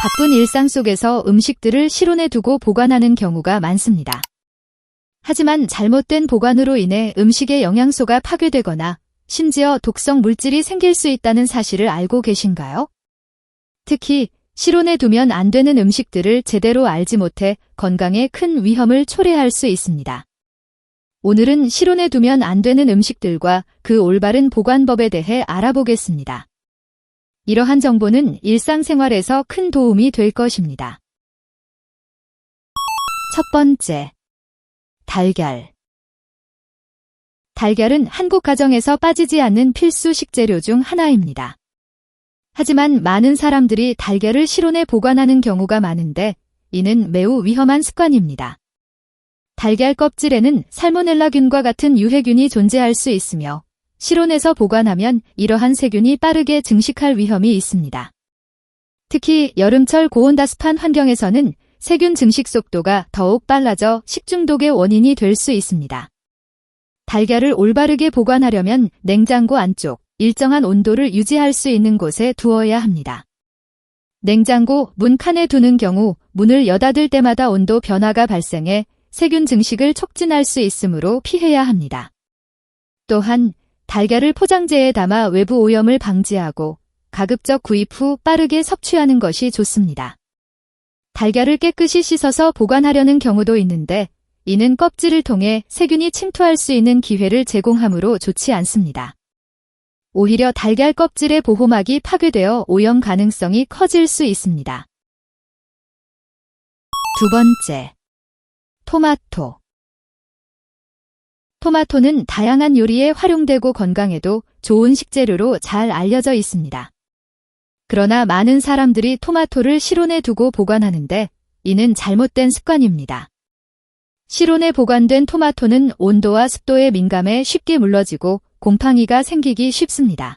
바쁜 일상 속에서 음식들을 실온에 두고 보관하는 경우가 많습니다. 하지만 잘못된 보관으로 인해 음식의 영양소가 파괴되거나 심지어 독성 물질이 생길 수 있다는 사실을 알고 계신가요? 특히 실온에 두면 안 되는 음식들을 제대로 알지 못해 건강에 큰 위험을 초래할 수 있습니다. 오늘은 실온에 두면 안 되는 음식들과 그 올바른 보관법에 대해 알아보겠습니다. 이러한 정보는 일상생활에서 큰 도움이 될 것입니다. 첫 번째, 달걀. 달걀은 한국 가정에서 빠지지 않는 필수 식재료 중 하나입니다. 하지만 많은 사람들이 달걀을 실온에 보관하는 경우가 많은데 이는 매우 위험한 습관입니다. 달걀 껍질에는 살모넬라균과 같은 유해균이 존재할 수 있으며 실온에서 보관하면 이러한 세균이 빠르게 증식할 위험이 있습니다. 특히 여름철 고온다습한 환경에서는 세균 증식 속도가 더욱 빨라져 식중독의 원인이 될 수 있습니다. 달걀을 올바르게 보관하려면 냉장고 안쪽 일정한 온도를 유지할 수 있는 곳에 두어야 합니다. 냉장고 문 칸에 두는 경우 문을 여닫을 때마다 온도 변화가 발생해 세균 증식을 촉진할 수 있으므로 피해야 합니다. 또한 달걀을 포장재에 담아 외부 오염을 방지하고 가급적 구입 후 빠르게 섭취하는 것이 좋습니다. 달걀을 깨끗이 씻어서 보관하려는 경우도 있는데 이는 껍질을 통해 세균이 침투할 수 있는 기회를 제공하므로 좋지 않습니다. 오히려 달걀 껍질의 보호막이 파괴되어 오염 가능성이 커질 수 있습니다. 두 번째, 토마토. 토마토는 다양한 요리에 활용되고 건강에도 좋은 식재료로 잘 알려져 있습니다. 그러나 많은 사람들이 토마토를 실온에 두고 보관하는데 이는 잘못된 습관입니다. 실온에 보관된 토마토는 온도와 습도에 민감해 쉽게 물러지고 곰팡이가 생기기 쉽습니다.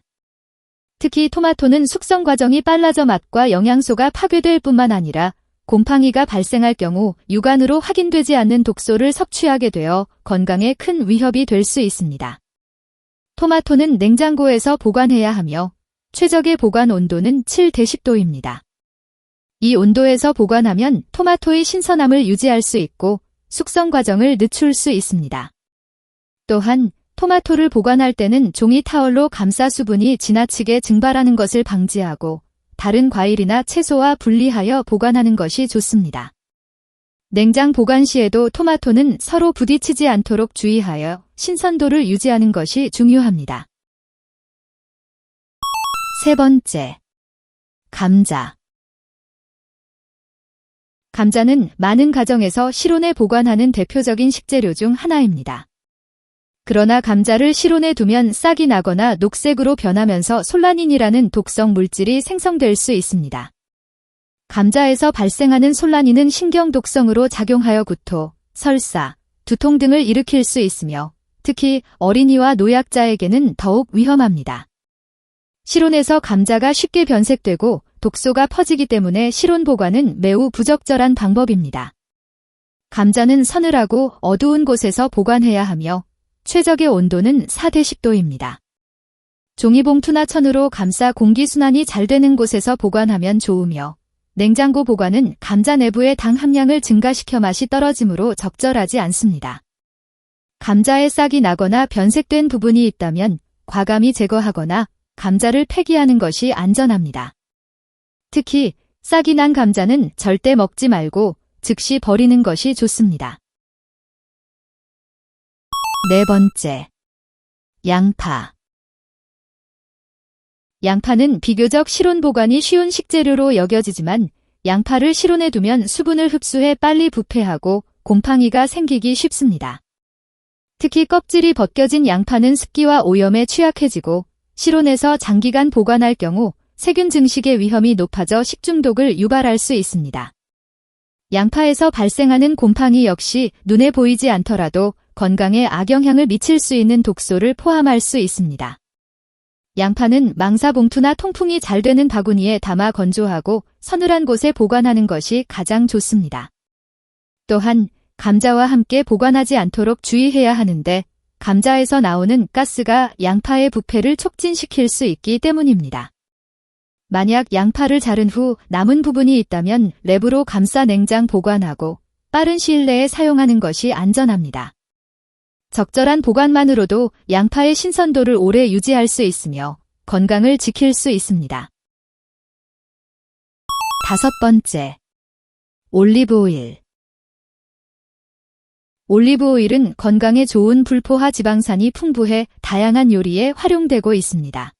특히 토마토는 숙성 과정이 빨라져 맛과 영양소가 파괴될 뿐만 아니라 곰팡이가 발생할 경우 육안으로 확인되지 않는 독소를 섭취하게 되어 건강에 큰 위협이 될 수 있습니다. 토마토는 냉장고에서 보관해야 하며 최적의 보관 온도는 7-10도입니다. 이 온도에서 보관하면 토마토의 신선함을 유지할 수 있고 숙성 과정을 늦출 수 있습니다. 또한 토마토를 보관할 때는 종이 타월로 감싸 수분이 지나치게 증발하는 것을 방지하고 다른 과일이나 채소와 분리하여 보관하는 것이 좋습니다. 냉장 보관 시에도 토마토는 서로 부딪히지 않도록 주의하여 신선도를 유지하는 것이 중요합니다. 세 번째, 감자. 감자는 많은 가정에서 실온에 보관하는 대표적인 식재료 중 하나입니다. 그러나 감자를 실온에 두면 싹이 나거나 녹색으로 변하면서 솔라닌이라는 독성 물질이 생성될 수 있습니다. 감자에서 발생하는 솔라닌은 신경 독성으로 작용하여 구토, 설사, 두통 등을 일으킬 수 있으며 특히 어린이와 노약자에게는 더욱 위험합니다. 실온에서 감자가 쉽게 변색되고 독소가 퍼지기 때문에 실온 보관은 매우 부적절한 방법입니다. 감자는 서늘하고 어두운 곳에서 보관해야 하며 최적의 온도는 4-10도입니다. 종이봉투나 천으로 감싸 공기순환이 잘 되는 곳에서 보관하면 좋으며 냉장고 보관은 감자 내부의 당 함량을 증가시켜 맛이 떨어지므로 적절하지 않습니다. 감자에 싹이 나거나 변색된 부분이 있다면 과감히 제거하거나 감자를 폐기하는 것이 안전합니다. 특히 싹이 난 감자는 절대 먹지 말고 즉시 버리는 것이 좋습니다. 네 번째, 양파. 양파는 비교적 실온 보관이 쉬운 식재료로 여겨지지만 양파를 실온에 두면 수분을 흡수해 빨리 부패하고 곰팡이가 생기기 쉽습니다. 특히 껍질이 벗겨진 양파는 습기와 오염에 취약해지고 실온에서 장기간 보관할 경우 세균 증식의 위험이 높아져 식중독을 유발할 수 있습니다. 양파에서 발생하는 곰팡이 역시 눈에 보이지 않더라도 건강에 악영향을 미칠 수 있는 독소를 포함할 수 있습니다. 양파는 망사봉투나 통풍이 잘 되는 바구니에 담아 건조하고 서늘한 곳에 보관하는 것이 가장 좋습니다. 또한 감자와 함께 보관하지 않도록 주의해야 하는데 감자에서 나오는 가스가 양파의 부패를 촉진시킬 수 있기 때문입니다. 만약 양파를 자른 후 남은 부분이 있다면 랩으로 감싸 냉장 보관하고 빠른 시일 내에 사용하는 것이 안전합니다. 적절한 보관만으로도 양파의 신선도를 오래 유지할 수 있으며 건강을 지킬 수 있습니다. 5번째, 올리브오일. 올리브오일은 건강에 좋은 불포화 지방산이 풍부해 다양한 요리에 활용되고 있습니다.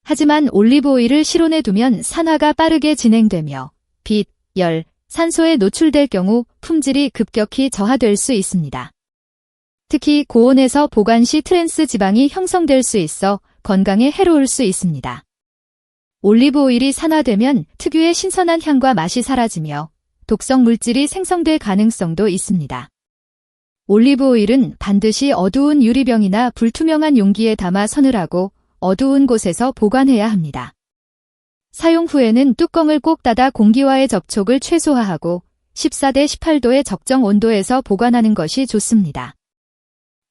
하지만 올리브오일을 실온에 두면 산화가 빠르게 진행되며 빛, 열, 산소에 노출될 경우 품질이 급격히 저하될 수 있습니다. 특히 고온에서 보관 시 트랜스 지방이 형성될 수 있어 건강에 해로울 수 있습니다. 올리브오일이 산화되면 특유의 신선한 향과 맛이 사라지며 독성 물질이 생성될 가능성도 있습니다. 올리브오일은 반드시 어두운 유리병이나 불투명한 용기에 담아 서늘하고 어두운 곳에서 보관해야 합니다. 사용 후에는 뚜껑을 꼭 닫아 공기와의 접촉을 최소화하고 14대 18도의 적정 온도에서 보관하는 것이 좋습니다.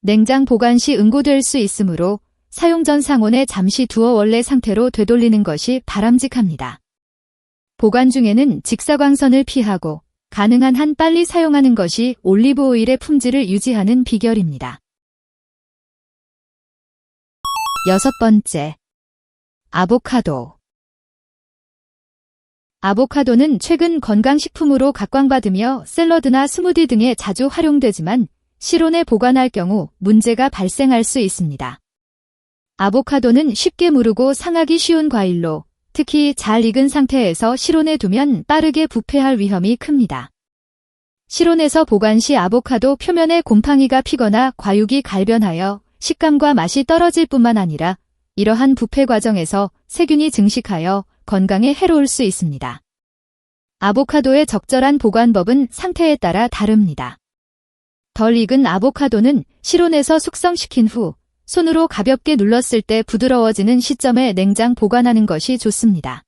냉장 보관 시 응고될 수 있으므로 사용 전 상온에 잠시 두어 원래 상태로 되돌리는 것이 바람직합니다. 보관 중에는 직사광선을 피하고 가능한 한 빨리 사용하는 것이 올리브오일의 품질을 유지하는 비결입니다. 6번째, 아보카도. 아보카도는 최근 건강식품으로 각광받으며 샐러드나 스무디 등에 자주 활용되지만 실온에 보관할 경우 문제가 발생할 수 있습니다. 아보카도는 쉽게 무르고 상하기 쉬운 과일로 특히 잘 익은 상태에서 실온에 두면 빠르게 부패할 위험이 큽니다. 실온에서 보관 시 아보카도 표면에 곰팡이가 피거나 과육이 갈변하여 식감과 맛이 떨어질 뿐만 아니라 이러한 부패 과정에서 세균이 증식하여 건강에 해로울 수 있습니다. 아보카도의 적절한 보관법은 상태에 따라 다릅니다. 덜 익은 아보카도는 실온에서 숙성시킨 후 손으로 가볍게 눌렀을 때 부드러워지는 시점에 냉장 보관하는 것이 좋습니다.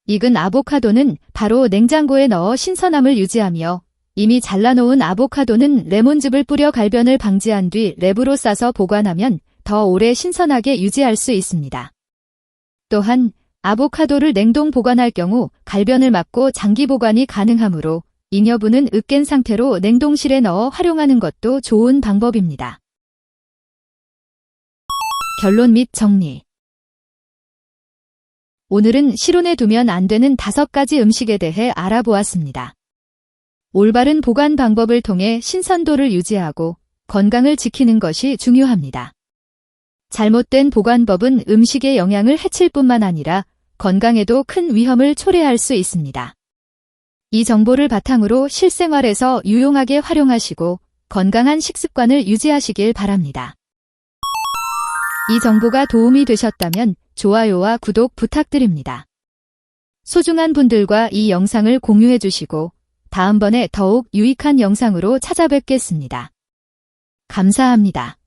익은 아보카도는 바로 냉장고에 넣어 신선함을 유지하며 이미 잘라놓은 아보카도는 레몬즙을 뿌려 갈변을 방지한 뒤 랩으로 싸서 보관하면 더 오래 신선하게 유지할 수 있습니다. 또한 아보카도를 냉동 보관할 경우 갈변을 막고 장기 보관이 가능하므로 잉여분은 으깬 상태로 냉동실에 넣어 활용하는 것도 좋은 방법입니다. 결론 및 정리. 오늘은 실온에 두면 안 되는 5가지 음식에 대해 알아보았습니다. 올바른 보관 방법을 통해 신선도를 유지하고 건강을 지키는 것이 중요합니다. 잘못된 보관법은 음식의 영양을 해칠 뿐만 아니라 건강에도 큰 위험을 초래할 수 있습니다. 이 정보를 바탕으로 실생활에서 유용하게 활용하시고 건강한 식습관을 유지하시길 바랍니다. 이 정보가 도움이 되셨다면 좋아요와 구독 부탁드립니다. 소중한 분들과 이 영상을 공유해 주시고 다음번에 더욱 유익한 영상으로 찾아뵙겠습니다. 감사합니다.